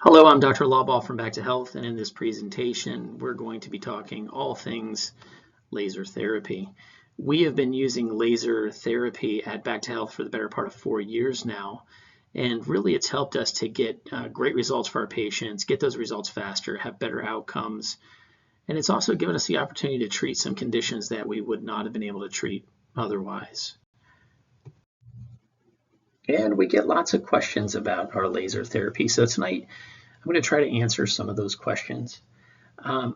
Hello, I'm Dr. Lawball from Back to Health, and in this presentation, we're going to be talking all things laser therapy. We have been using laser therapy at Back to Health for the better part of 4 years now, and really it's helped us to get great results for our patients, get those results faster, have better outcomes, and it's also given us the opportunity to treat some conditions that we would not have been able to treat otherwise. And we get lots of questions about our laser therapy, so tonight I'm going to try to answer some of those questions.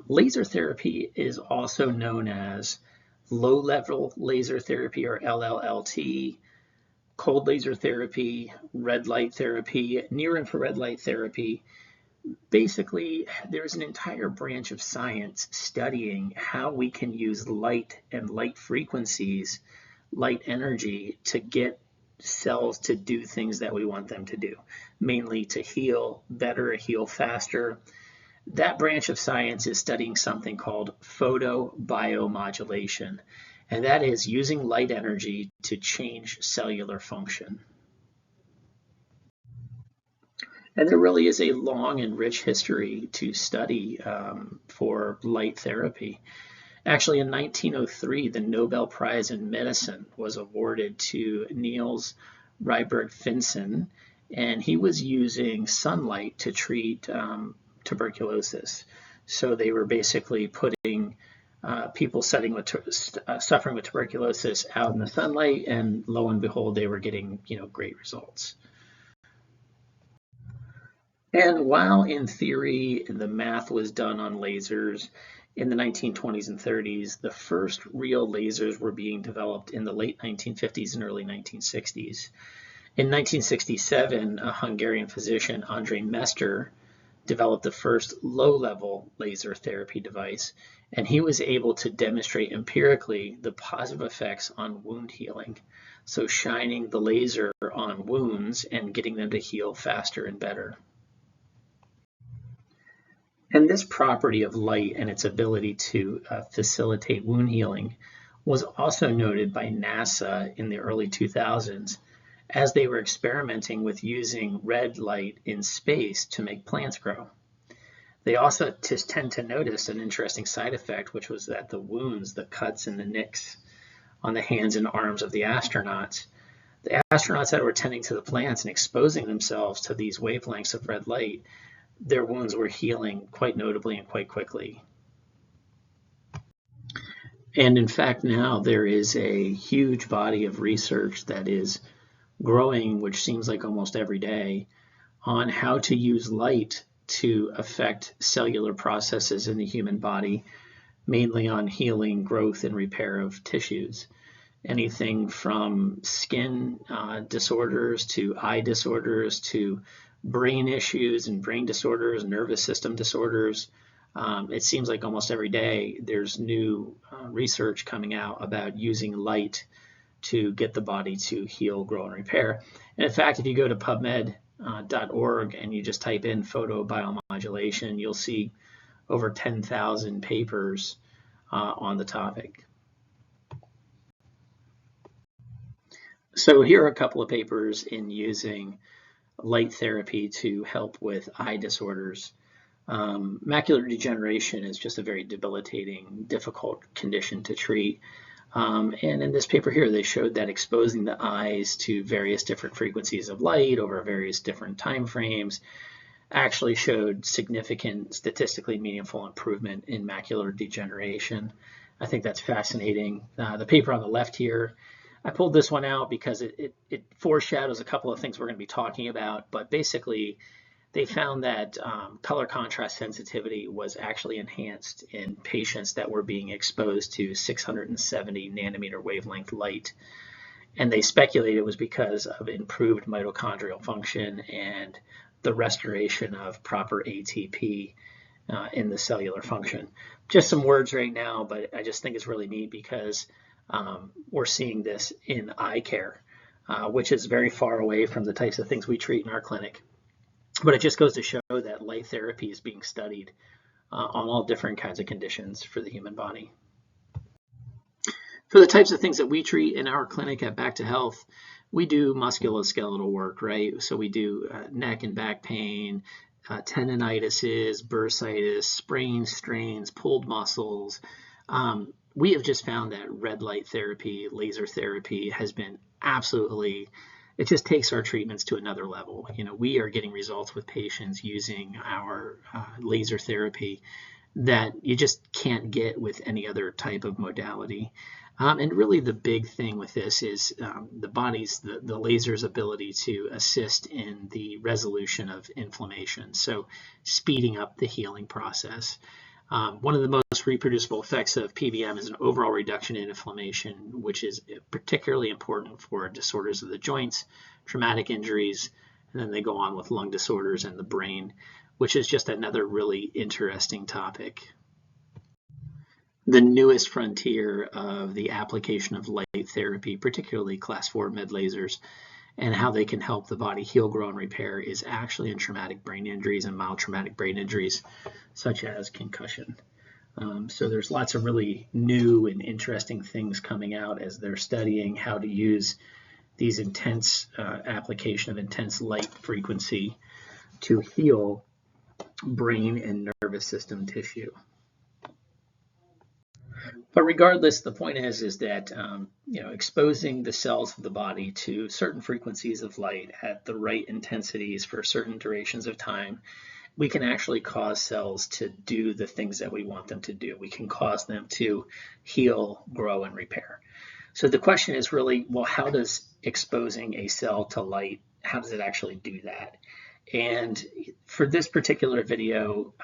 Laser therapy is also known as low-level laser therapy, or LLLT, cold laser therapy, red light therapy, near-infrared light therapy. Basically, there's an entire branch of science studying how we can use light and light frequencies, light energy, to get cells to do things that we want them to do, mainly to heal better, heal faster. That branch of science is studying something called photobiomodulation, and that is using light energy to change cellular function. And there really is a long and rich history to study for light therapy. Actually, in 1903, the Nobel Prize in Medicine was awarded to Niels Ryberg-Finsen, and he was using sunlight to treat tuberculosis. So they were basically putting people suffering with tuberculosis out in the sunlight, and lo and behold, they were getting great results. And while in theory the math was done on lasers, in the 1920s and 30s, the first real lasers were being developed in the late 1950s and early 1960s. In 1967, a Hungarian physician, Andrei Mester, developed the first low-level laser therapy device, and he was able to demonstrate empirically the positive effects on wound healing. So shining the laser on wounds and getting them to heal faster and better. And this property of light and its ability to facilitate wound healing was also noted by NASA in the early 2000s as they were experimenting with using red light in space to make plants grow. They also tend to notice an interesting side effect, which was that the wounds, the cuts and the nicks on the hands and arms of the astronauts that were tending to the plants and exposing themselves to these wavelengths of red light, their wounds were healing quite notably and quite quickly. And in fact, now there is a huge body of research that is growing, which seems like almost every day, on how to use light to affect cellular processes in the human body, mainly on healing, growth, and repair of tissues. Anything from skin disorders to eye disorders to brain issues and brain disorders, nervous system disorders. It seems like almost every day there's new research coming out about using light to get the body to heal, grow, and repair. And in fact, if you go to PubMed.org and you just type in photobiomodulation, you'll see over 10,000 papers on the topic. So here are a couple of papers in using light therapy to help with eye disorders. Macular degeneration is just a very debilitating, difficult condition to treat. And in this paper here, they showed that exposing the eyes to various different frequencies of light over various different time frames actually showed significant, statistically meaningful improvement in macular degeneration. I think that's fascinating. The paper on the left here, I pulled this one out because it foreshadows a couple of things we're going to be talking about, but basically they found that color contrast sensitivity was actually enhanced in patients that were being exposed to 670 nanometer wavelength light. And they speculated it was because of improved mitochondrial function and the restoration of proper ATP in the cellular function. Just some words right now, but I just think it's really neat because we're seeing this in eye care, which is very far away from the types of things we treat in our clinic. But it just goes to show that light therapy is being studied on all different kinds of conditions for the human body. For the types of things that we treat in our clinic at Back to Health, we do musculoskeletal work, right? So we do neck and back pain, tendinitises, bursitis, sprains, strains, pulled muscles. We have just found that red light therapy, laser therapy has been absolutely, it just takes our treatments to another level. We are getting results with patients using our laser therapy that you just can't get with any other type of modality. And really the big thing with this is the laser's ability to assist in the resolution of inflammation, so speeding up the healing process. One of the most reproducible effects of PBM is an overall reduction in inflammation, which is particularly important for disorders of the joints, traumatic injuries, and then they go on with lung disorders and the brain, which is just another really interesting topic. The newest frontier of the application of light therapy, particularly class 4 med lasers, and how they can help the body heal, grow, and repair is actually in traumatic brain injuries and mild traumatic brain injuries, such as concussion. So there's lots of really new and interesting things coming out as they're studying how to use these intense application of intense light frequency to heal brain and nervous system tissue. But regardless, the point is that exposing the cells of the body to certain frequencies of light at the right intensities for certain durations of time, we can actually cause cells to do the things that we want them to do. We can cause them to heal, grow, and repair. So the question is really, well, how does exposing a cell to light, how does it actually do that? And for this particular video,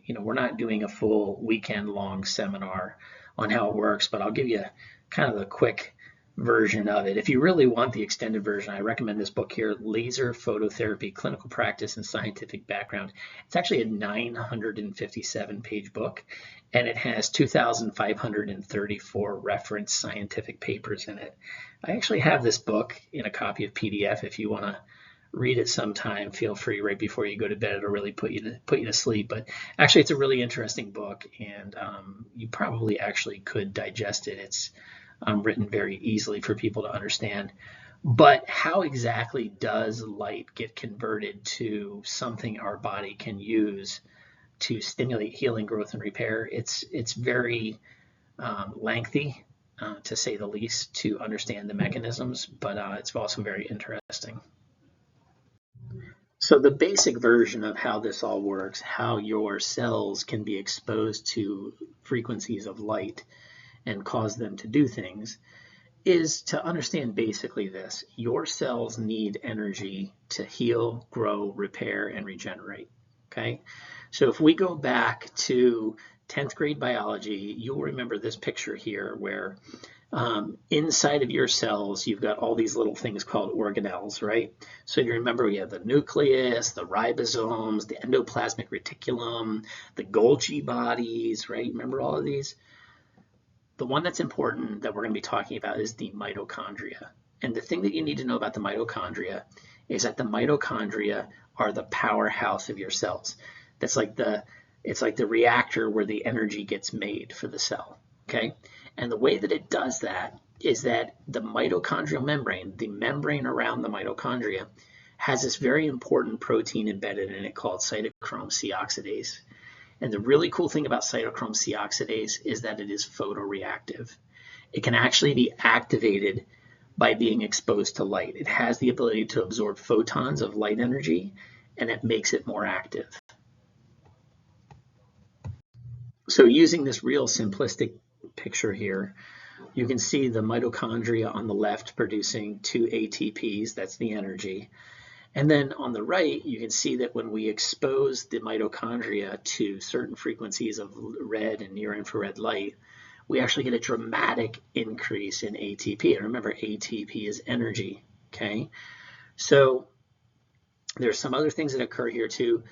we're not doing a full weekend-long seminar on how it works, but I'll give you kind of a quick version of it. If you really want the extended version, I recommend this book here, Laser Phototherapy, Clinical Practice and Scientific Background. It's actually a 957-page book, and it has 2,534 reference scientific papers in it. I actually have this book in a copy of PDF. If you want to read it sometime, feel free right before you go to bed. It'll really put you to sleep. But actually, it's a really interesting book, and you probably actually could digest it. It's written very easily for people to understand. But how exactly does light get converted to something our body can use to stimulate healing, growth, and repair? It's very lengthy, to say the least, to understand the mechanisms, but it's also very interesting. So the basic version of how this all works, how your cells can be exposed to frequencies of light and cause them to do things, is to understand basically this. Your cells need energy to heal, grow, repair, and regenerate. Okay? So if we go back to 10th grade biology, you'll remember this picture here where inside of your cells, you've got all these little things called organelles, right? So you remember we have the nucleus, the ribosomes, the endoplasmic reticulum, the Golgi bodies, right? Remember all of these? The one that's important that we're going to be talking about is the mitochondria. And the thing that you need to know about the mitochondria is that the mitochondria are the powerhouse of your cells. It's like the reactor where the energy gets made for the cell, okay? And the way that it does that is that the mitochondrial membrane, the membrane around the mitochondria, has this very important protein embedded in it called cytochrome C oxidase. And the really cool thing about cytochrome C oxidase is that it is photoreactive. It can actually be activated by being exposed to light. It has the ability to absorb photons of light energy, and it makes it more active. So using this real simplistic picture here, you can see the mitochondria on the left producing 2 ATPs, that's the energy. And then on the right, you can see that when we expose the mitochondria to certain frequencies of red and near infrared light, we actually get a dramatic increase in ATP. And remember, ATP is energy, okay? So there's some other things that occur here too.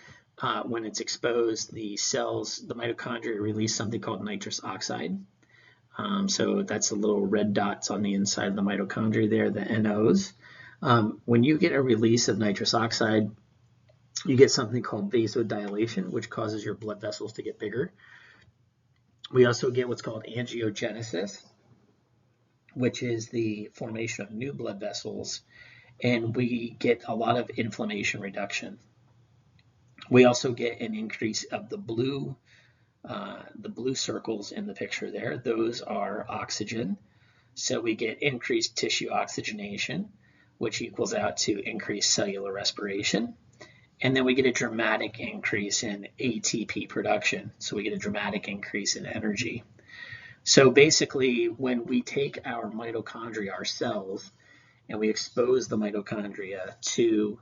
When it's exposed, the cells, the mitochondria release something called nitrous oxide. So that's the little red dots on the inside of the mitochondria there, the NOs. When you get a release of nitrous oxide, you get something called vasodilation, which causes your blood vessels to get bigger. We also get what's called angiogenesis, which is the formation of new blood vessels, and we get a lot of inflammation reduction. We also get an increase of the blue circles in the picture there. Those are oxygen. So we get increased tissue oxygenation, which equals out to increased cellular respiration. And then we get a dramatic increase in ATP production. So we get a dramatic increase in energy. So basically, when we take our mitochondria, our cells, and we expose the mitochondria to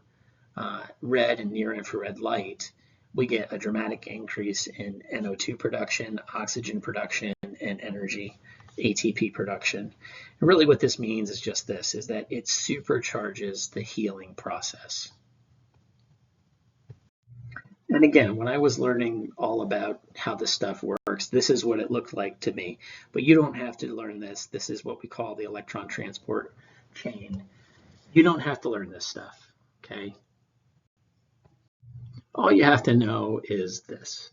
red and near infrared light, we get a dramatic increase in NO2 production, oxygen production, and energy, ATP production. And really what this means is just this, is that it supercharges the healing process. And again, when I was learning all about how this stuff works, this is what it looked like to me. But you don't have to learn this. This is what we call the electron transport chain. You don't have to learn this stuff, okay? All you have to know is this.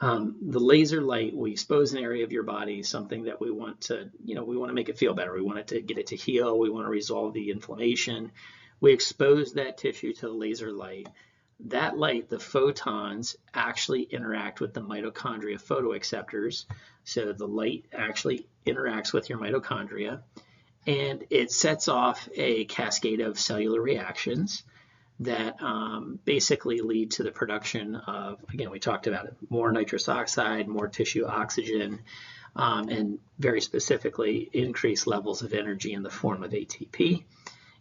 The laser light, we expose an area of your body, something that we want to, we want to make it feel better. We want it to get it to heal. We want to resolve the inflammation. We expose that tissue to the laser light. That light, the photons, actually interact with the mitochondria photoacceptors. So the light actually interacts with your mitochondria, and it sets off a cascade of cellular reactions that basically lead to the production of, again, we talked about it, more nitrous oxide, more tissue oxygen, and very specifically increased levels of energy in the form of ATP.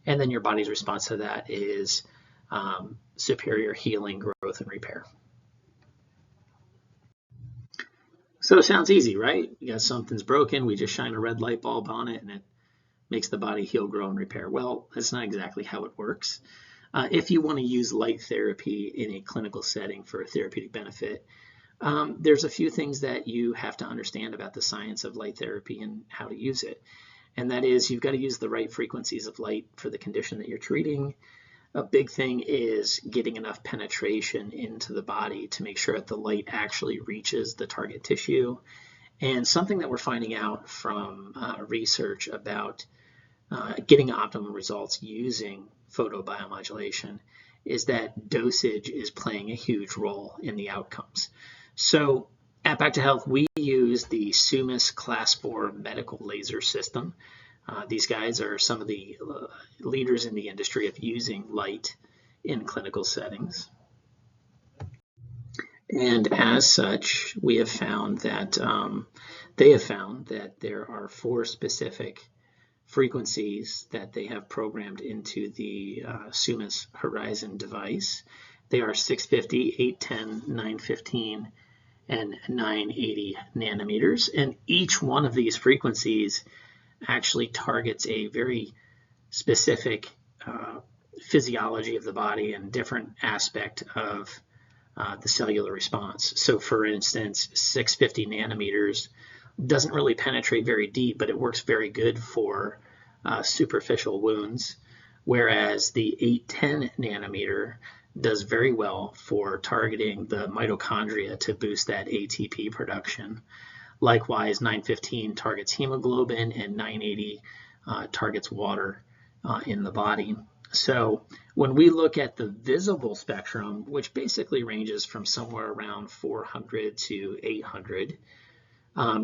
And then your body's response to that is superior healing, growth, and repair. So it sounds easy, right? You got something's broken, we just shine a red light bulb on it and it makes the body heal, grow, and repair. Well, that's not exactly how it works. If you want to use light therapy in a clinical setting for a therapeutic benefit, there's a few things that you have to understand about the science of light therapy and how to use it. And that is, you've got to use the right frequencies of light for the condition that you're treating. A big thing is getting enough penetration into the body to make sure that the light actually reaches the target tissue. And something that we're finding out from research about getting optimum results using photobiomodulation is that dosage is playing a huge role in the outcomes. So at Back to Health, we use the Sumis Class 4 medical laser system. These guys are some of the leaders in the industry of using light in clinical settings. And as such, we have found that they have found that there are 4 specific frequencies that they have programmed into the Sumis Horizon device. They are 650, 810, 915, and 980 nanometers. And each one of these frequencies actually targets a very specific physiology of the body and different aspect of the cellular response. So for instance, 650 nanometers doesn't really penetrate very deep, but it works very good for superficial wounds, whereas the 810 nanometer does very well for targeting the mitochondria to boost that ATP production. Likewise, 915 targets hemoglobin and 980 targets water in the body. So when we look at the visible spectrum, which basically ranges from somewhere around 400 to 800,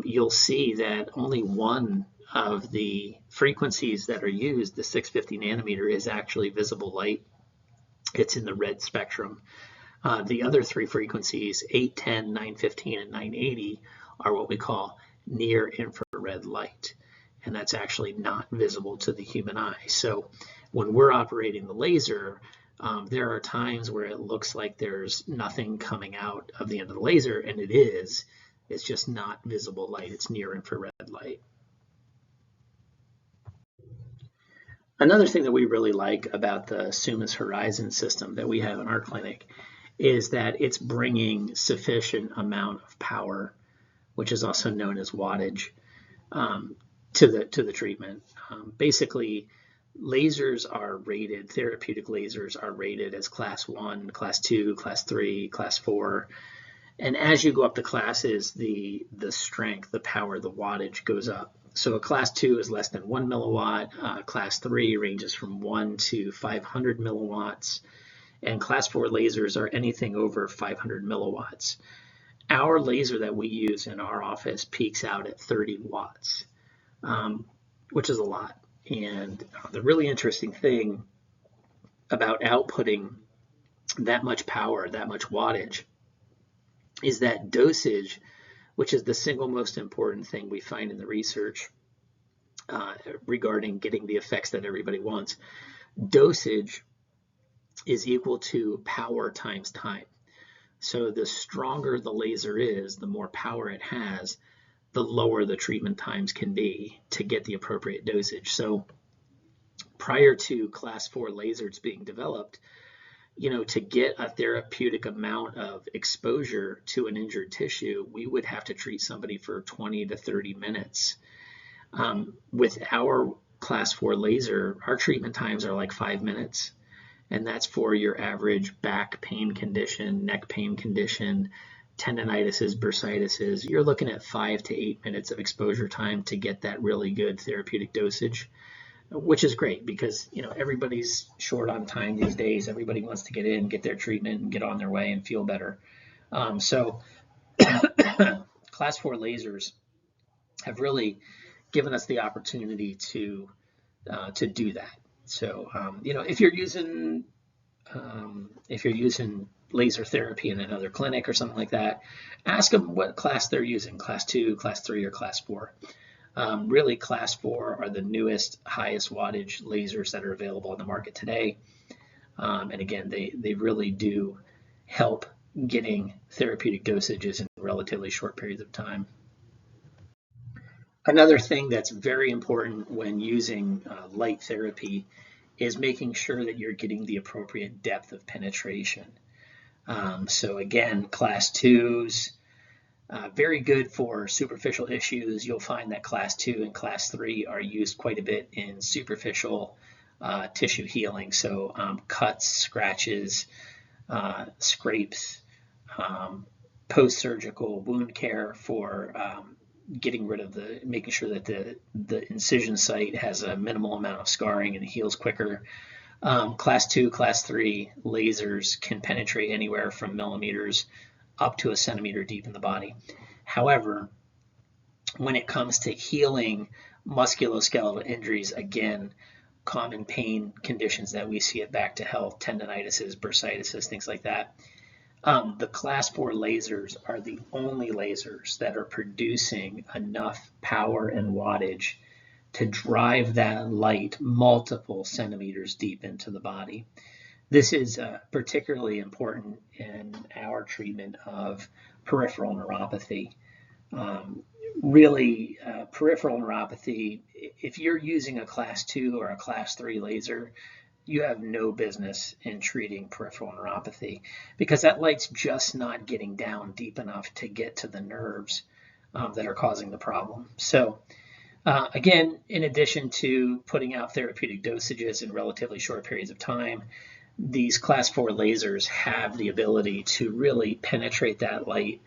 you'll see that only one of the frequencies that are used, the 650 nanometer, is actually visible light. It's in the red spectrum. The other 3 frequencies, 810, 915, and 980, are what we call near infrared light. And that's actually not visible to the human eye. So when we're operating the laser, there are times where it looks like there's nothing coming out of the end of the laser, and it is. It's just not visible light. It's near infrared light. Another thing that we really like about the Sumis Horizon system that we have in our clinic is that it's bringing sufficient amount of power, which is also known as wattage, to the treatment. Basically, lasers are rated, therapeutic lasers are rated as class 1, class 2, class 3, class 4. And as you go up the classes, the strength, the power, the wattage goes up. So a class 2 is less than 1 milliwatt. Class 3 ranges from 1 to 500 milliwatts. and class 4 lasers are anything over 500 milliwatts. Our laser that we use in our office peaks out at 30 watts, which is a lot. And the really interesting thing about outputting that much power, that much wattage, is that dosage, which is the single most important thing we find in the research regarding getting the effects that everybody wants. Dosage is equal to power times time. So the stronger the laser is, the more power it has, the lower the treatment times can be to get the appropriate dosage. So prior to class 4 lasers being developed, to get a therapeutic amount of exposure to an injured tissue, we would have to treat somebody for 20 to 30 minutes. With our class 4 laser, our treatment times are like 5 minutes. And that's for your average back pain condition, neck pain condition, tendinitis, bursitis. You're looking at 5 to 8 minutes of exposure time to get that really good therapeutic dosage, which is great because everybody's short on time these days. Everybody wants to get in, get their treatment, and get on their way and feel better. So class 4 lasers have really given us the opportunity to do that. So if you're using laser therapy in another clinic or something like that, ask them what class they're using: class 2, class 3, or class 4. Really, class 4 are the newest, highest wattage lasers that are available on the market today. And again, they really do help getting therapeutic dosages in relatively short periods of time. Another thing that's very important when using light therapy is making sure that you're getting the appropriate depth of penetration. So again, class 2s, very good for superficial issues. You'll find that class 2 and class 3 are used quite a bit in superficial tissue healing. So cuts, scratches, scrapes, post-surgical wound care for getting rid of making sure that the incision site has a minimal amount of scarring and heals quicker. Class 2, class 3 lasers can penetrate anywhere from millimeters up to a centimeter deep in the body. However, when it comes to healing musculoskeletal injuries, again, common pain conditions that we see at Back to Health, tendinitis, bursitis, things like that, the class 4 lasers are the only lasers that are producing enough power and wattage to drive that light multiple centimeters deep into the body. This is particularly important in our treatment of peripheral neuropathy. Really, peripheral neuropathy, if you're using a class 2 or a class 3 laser, you have no business in treating peripheral neuropathy because that light's just not getting down deep enough to get to the nerves that are causing the problem. So again, in addition to putting out therapeutic dosages in relatively short periods of time, these class 4 lasers have the ability to really penetrate that light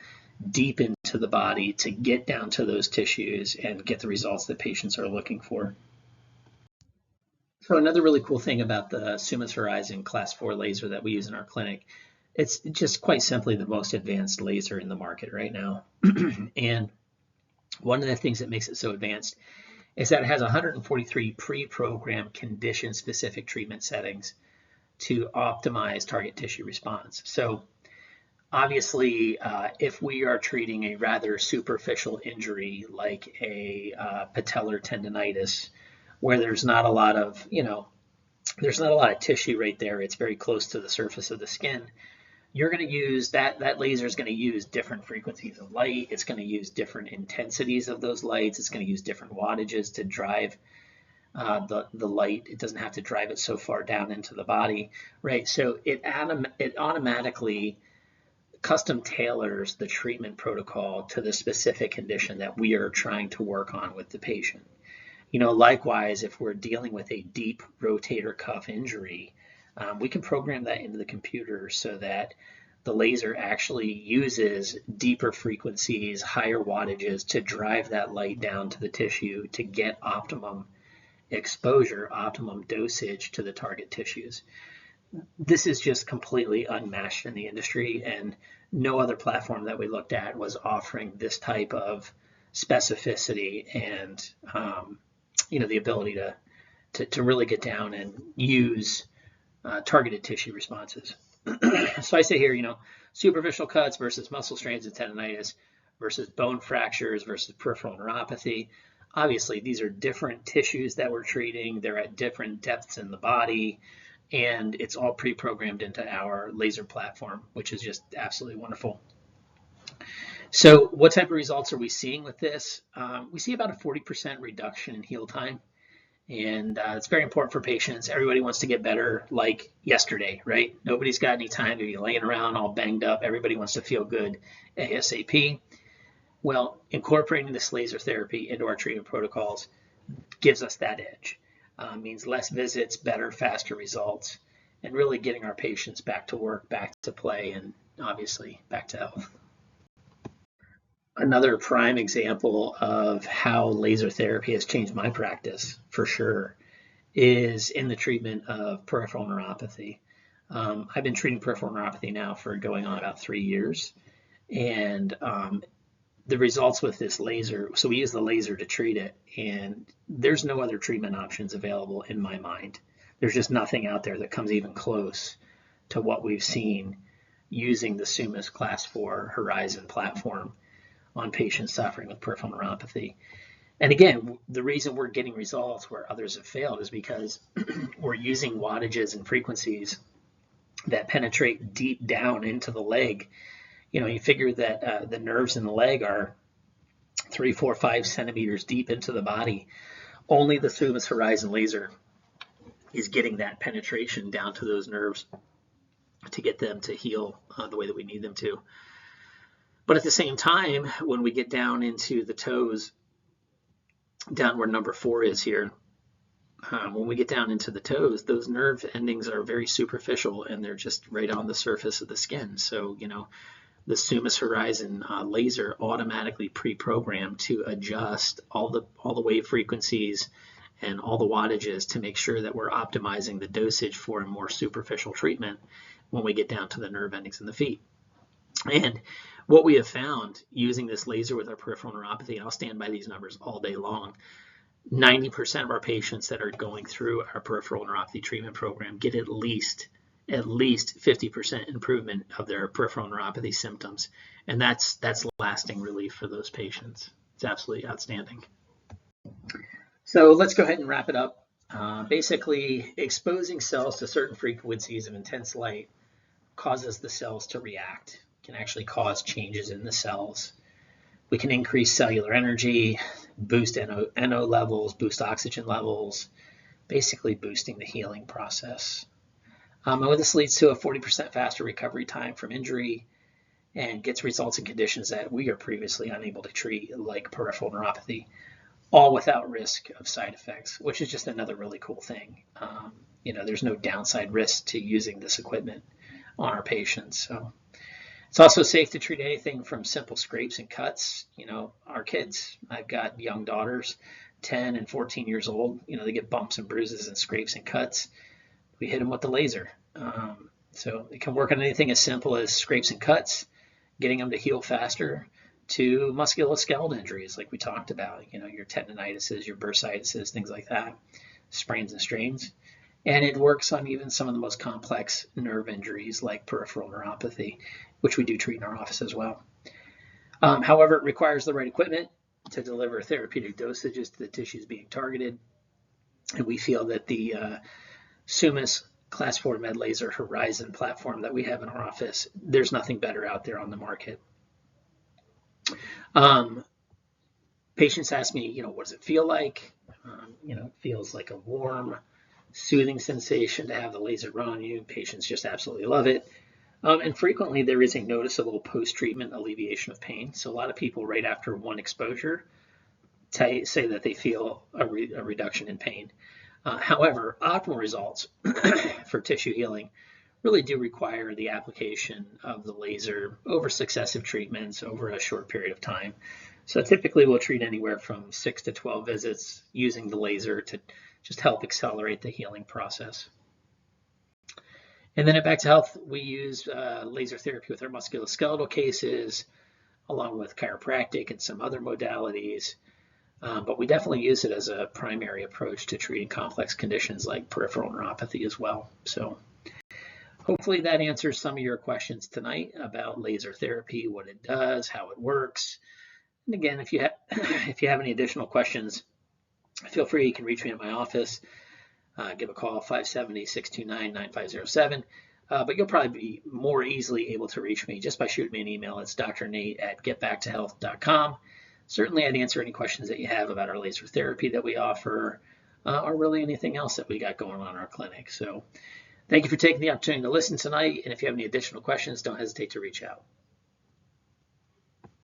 deep into the body to get down to those tissues and get the results that patients are looking for. So another really cool thing about the Summos Horizon class 4 laser that we use in our clinic, it's just quite simply the most advanced laser in the market right now. And one of the things that makes it so advanced is that it has 143 pre-programmed condition-specific treatment settings to optimize target tissue response. So obviously, if we are treating a rather superficial injury like a patellar tendinitis, where there's not a lot of, there's not a lot of tissue right there, it's very close to the surface of the skin, you're going to use that laser is going to use different frequencies of light. It's going to use different intensities of those lights. It's going to use different wattages to drive the light. It doesn't have to drive it so far down into the body, right? So it automatically custom tailors the treatment protocol to the specific condition that we are trying to work on with the patient. Likewise, if we're dealing with a deep rotator cuff injury, we can program that into the computer so that the laser actually uses deeper frequencies, higher wattages to drive that light down to the tissue to get optimum exposure, optimum dosage to the target tissues. this is just completely unmatched in the industry, and no other platform that we looked at was offering this type of specificity and the ability to really get down and use targeted tissue responses. So I say here, superficial cuts versus muscle strains and tendonitis versus bone fractures versus peripheral neuropathy. Obviously, these are different tissues that we're treating. They're at different depths in the body, and it's all pre-programmed into our laser platform, which is just absolutely wonderful. So what type of results are we seeing with this? We see about a 40% reduction in heal time. And it's very important for patients. Everybody wants to get better like yesterday, right? Nobody's got any time to be laying around all banged up. Everybody wants to feel good ASAP. Well, incorporating this laser therapy into our treatment protocols gives us that edge. Means less visits, better, faster results, and really getting our patients back to work, back to play, and obviously back to health. Another prime example of how laser therapy has changed my practice, for sure, is in the treatment of peripheral neuropathy. I've been treating peripheral neuropathy now for going on about 3 years, and the results with this laser, so we use the laser to treat it, and there's no other treatment options available in my mind. There's just nothing out there that comes even close to what we've seen using the Sumis Class 4 Horizon platform on patients suffering with peripheral neuropathy. And again, the reason we're getting results where others have failed is because we're using wattages and frequencies that penetrate deep down into the leg. You figure that the nerves in the leg are 3, 4, 5 centimeters deep into the body. Only the Sumis Horizon laser is getting that penetration down to those nerves to get them to heal the way that we need them to. But at the same time, when we get down into the toes, down where number 4 is here, when we get down into the toes, those nerve endings are very superficial and they're just right on the surface of the skin. So, the Sumis Horizon laser automatically pre-programmed to adjust all the wave frequencies and all the wattages to make sure that we're optimizing the dosage for a more superficial treatment when we get down to the nerve endings in the feet. And what we have found using this laser with our peripheral neuropathy, and I'll stand by these numbers all day long, 90% of our patients that are going through our peripheral neuropathy treatment program get at least 50% improvement of their peripheral neuropathy symptoms. And that's lasting relief for those patients. It's absolutely outstanding. So let's go ahead and wrap it up. Basically, exposing cells to certain frequencies of intense light causes the cells to react. Can actually cause changes in the cells. We can increase cellular energy, boost NO levels, boost oxygen levels, basically boosting the healing process. And this leads to a 40% faster recovery time from injury and gets results in conditions that we are previously unable to treat, like peripheral neuropathy, all without risk of side effects, which is just another really cool thing. There's no downside risk to using this equipment on our patients. So it's also safe to treat anything from simple scrapes and cuts. Our kids, I've got young daughters, 10 and 14 years old, they get bumps and bruises and scrapes and cuts. We hit them with the laser. So it can work on anything as simple as scrapes and cuts, getting them to heal faster, to musculoskeletal injuries like we talked about, your tendinitises, your bursitis, things like that, sprains and strains. And it works on even some of the most complex nerve injuries like peripheral neuropathy, which we do treat in our office as well. However, it requires the right equipment to deliver therapeutic dosages to the tissues being targeted. And we feel that the Sumis Class 4 Med Laser Horizon platform that we have in our office, there's nothing better out there on the market. Patients ask me, what does it feel like? It feels like a warm, soothing sensation to have the laser run on you. Patients just absolutely love it. And frequently there is a noticeable post-treatment alleviation of pain. So a lot of people right after one exposure say that they feel a reduction in pain. However, optimal results for tissue healing really do require the application of the laser over successive treatments over a short period of time. So typically we'll treat anywhere from 6 to 12 visits using the laser to just help accelerate the healing process. And then at Back to Health, we use laser therapy with our musculoskeletal cases, along with chiropractic and some other modalities. But we definitely use it as a primary approach to treating complex conditions like peripheral neuropathy as well. So hopefully that answers some of your questions tonight about laser therapy, what it does, how it works. And again, if you have any additional questions, feel free. You can reach me at my office. Give a call, 570-629-9507. But you'll probably be more easily able to reach me just by shooting me an email. It's drnate@getbacktohealth.com. Certainly, I'd answer any questions that you have about our laser therapy that we offer, or really anything else that we got going on in our clinic. So thank you for taking the opportunity to listen tonight. And if you have any additional questions, don't hesitate to reach out.